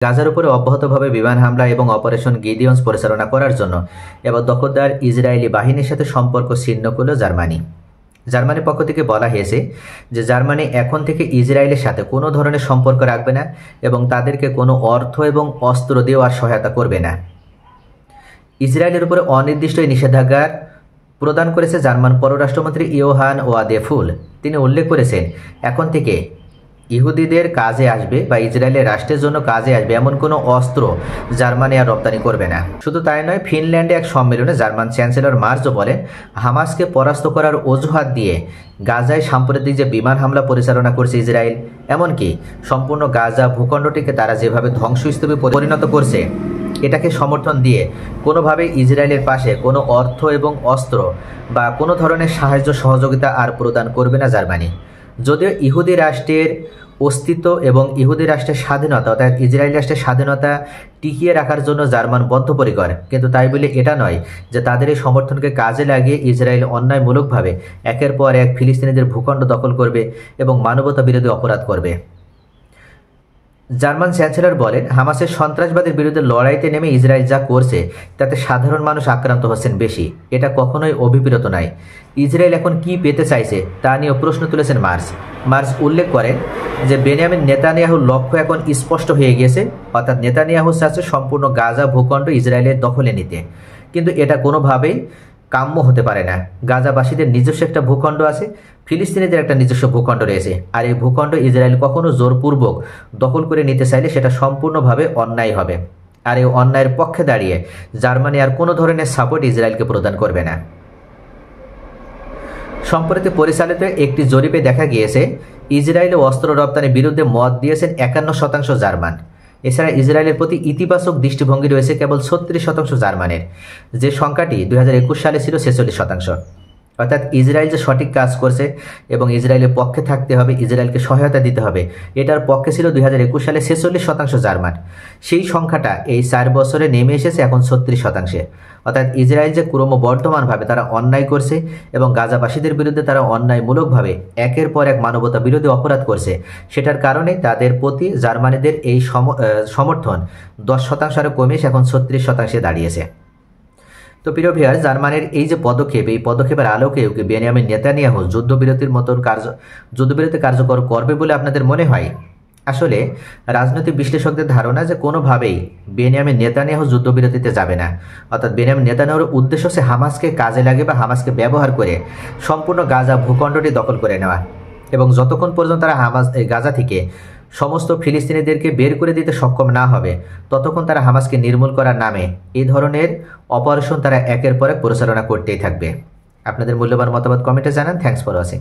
গাজার উপরে অব্যাহতভাবে বিমান হামলা এবং অপারেশন গিডিয়ন্স পরিচালনা করার জন্য এবার দখলদার ইসরায়েলি বাহিনীর সাথে সম্পর্ক ছিন্ন করল জার্মানি। জার্মানির পক্ষ থেকে বলা হয়েছে যে জার্মানি এখন থেকে ইসরায়েলের সাথে কোনো ধরনের সম্পর্ক রাখবে না এবং তাদেরকে কোনো অর্থ এবং অস্ত্র দেওয়ার সহায়তা করবে না। ইসরায়েলের উপরে অনির্দিষ্ট এই নিষেধাজ্ঞা প্রদান করেছে জার্মান পররাষ্ট্রমন্ত্রী ইয়োহান ওয়াদেফুল। তিনি উল্লেখ করেছেন, এখন থেকে ইহুদিদের কাজে আসবে বা ইসরায়েলের রাষ্ট্রের জন্য কাজে আসবে এমন কোনো অস্ত্র জার্মানি আর রপ্তানি করবে না। শুধু তাই নয়, ফিনল্যান্ডে এক সম্মেলনে জার্মান চ্যান্সেলর মার্জও বলেন, হামাসকে পরাস্ত করার অজুহাত দিয়ে গাজায় সাম্প্রতিক যে বিমান হামলা পরিচালনা করছে ইসরায়েল, এমনকি সম্পূর্ণ গাজা ভূখণ্ডটিকে তারা যেভাবে ধ্বংসস্তূপে পরিণত করছে, এটাকে সমর্থন দিয়ে কোনোভাবেই ইসরায়েলের পাশে কোনো অর্থ এবং অস্ত্র বা কোনো ধরনের সাহায্য সহযোগিতা আর প্রদান করবে না জার্মানি। যদিও ইহুদি রাষ্ট্রের অস্তিত্ব এবং ইহুদি রাষ্ট্রের স্বাধীনতা অর্থাৎ ইসরায়েল রাষ্ট্রের স্বাধীনতা টিকিয়ে রাখার জন্য জার্মান বদ্ধপরিকর, কিন্তু তাই বলে এটা নয় যে তাদের এই সমর্থনকে কাজে লাগিয়ে ইসরায়েল অন্যায়মূলকভাবে একের পর এক ফিলিস্তিনিদের ভূখণ্ড দখল করবে এবং মানবতা বিরোধী অপরাধ করবে। জার্মান চ্যান্সেলর বলেন, হামাসের সন্ত্রাসবাদের বিরুদ্ধে লড়াইতে নেমে ইসরায়েল যা করছে তাতে সাধারণ মানুষ আক্রান্ত হচ্ছেন বেশি। এটা কখনোই অভিপ্রেত নয়। ইসরায়েল এখন কি পেতে চাইছে তা নিয়েও প্রশ্ন তুলেছেন মার্জ উল্লেখ করেন যে বেনিয়ামিন নেতানিয়াহুর লক্ষ্য এখন স্পষ্ট হয়ে গিয়েছে, অর্থাৎ নেতানিয়াহু চাচ্ছে সম্পূর্ণ গাজা ভূখণ্ড ইসরায়েলের দখলে নিতে, কিন্তু এটা কোনোভাবেই কাম্য হতে পারে না। গাজাবাসীদের নিজস্ব একটা ভূখণ্ড আছে, ফিলিস্তিনিদের একটা নিজস্ব ভূখণ্ড রয়েছে, আর এই ভূখণ্ড ইসরায়েল কখনো জোরপূর্বক দখল করে নিতে চাইলে সেটা সম্পূর্ণভাবে অন্যায় হবে। আর এই অন্যায়ের পক্ষে দাঁড়িয়ে জার্মানি আর কোনো ধরনের সাপোর্ট ইসরায়েলকে প্রদান করবে না। সম্প্রতি পরিচালিত একটি জরিপে দেখা গিয়েছে, ইসরায়েলে অস্ত্র রপ্তানির বিরুদ্ধে মত দিয়েছেন 51% জার্মান। এছাড়া ইসরায়েলের প্রতি ইতিবাচক দৃষ্টিভঙ্গি রয়েছে কেবল 36% জার্মানের, যে সংখ্যাটি 2021 সালে ছিল 46%। অর্থাৎ ইসরায়েল যে সঠিক কাজ করছে এবং ইসরায়েলের পক্ষে থাকতে হবে, ইসরায়েলকে সহায়তা দিতে হবে, এটার পক্ষে ছিল 2021 সালে 46% জার্মান। সেই সংখ্যাটা এই 4 বছরে নেমে এসেছে এখন 36%। অর্থাৎ ইসরায়েল যে ক্রমবর্ধমানভাবে তারা অন্যায় করছে এবং গাজাবাসীদের বিরুদ্ধে তারা অন্যায়মূলকভাবে একের পর এক মানবতা বিরোধী অপরাধ করছে, সেটার কারণে তাদের প্রতি জার্মানিদের এই সমর্থন 10% আরও কমে এসে এখন 36% দাঁড়িয়েছে। তো প্রিয় ভিউয়ার্স, জার্মানির এই যে পদক্ষেপ, এই পদক্ষেপের আলোকে বেনিয়ামিন নেতানিয়াহু যুদ্ধবিরতি কার্যকর করবে বলে আপনাদের মনে হয়? আসলে রাজনৈতিক বিশ্লেষকদের ধারণা যে কোনোভাবেই বেনিয়ামিন নেতানিয়াহু যুদ্ধবিরতিতে যাবে না। অর্থাৎ বেনিয়ামিন নেতানিয়াহুর উদ্দেশ্য হচ্ছে হামাসকে কাজে লাগে বা হামাসকে ব্যবহার করে সম্পূর্ণ গাজা ভূখণ্ডটি দখল করে নেওয়া, এবং যতক্ষণ পর্যন্ত তারা গাজা থেকে সমস্ত ফিলিস্তিনিদেরকে বের করে দিতে সক্ষম না হবে, ততক্ষণ তারা হামাসকে নির্মূল করার নামে এই ধরনের অপারেশন তারা একের পর এক পরিচালনা করতেই থাকবে। আপনাদের মূল্যবান মতামত কমেন্টে জানান। Thanks for watching.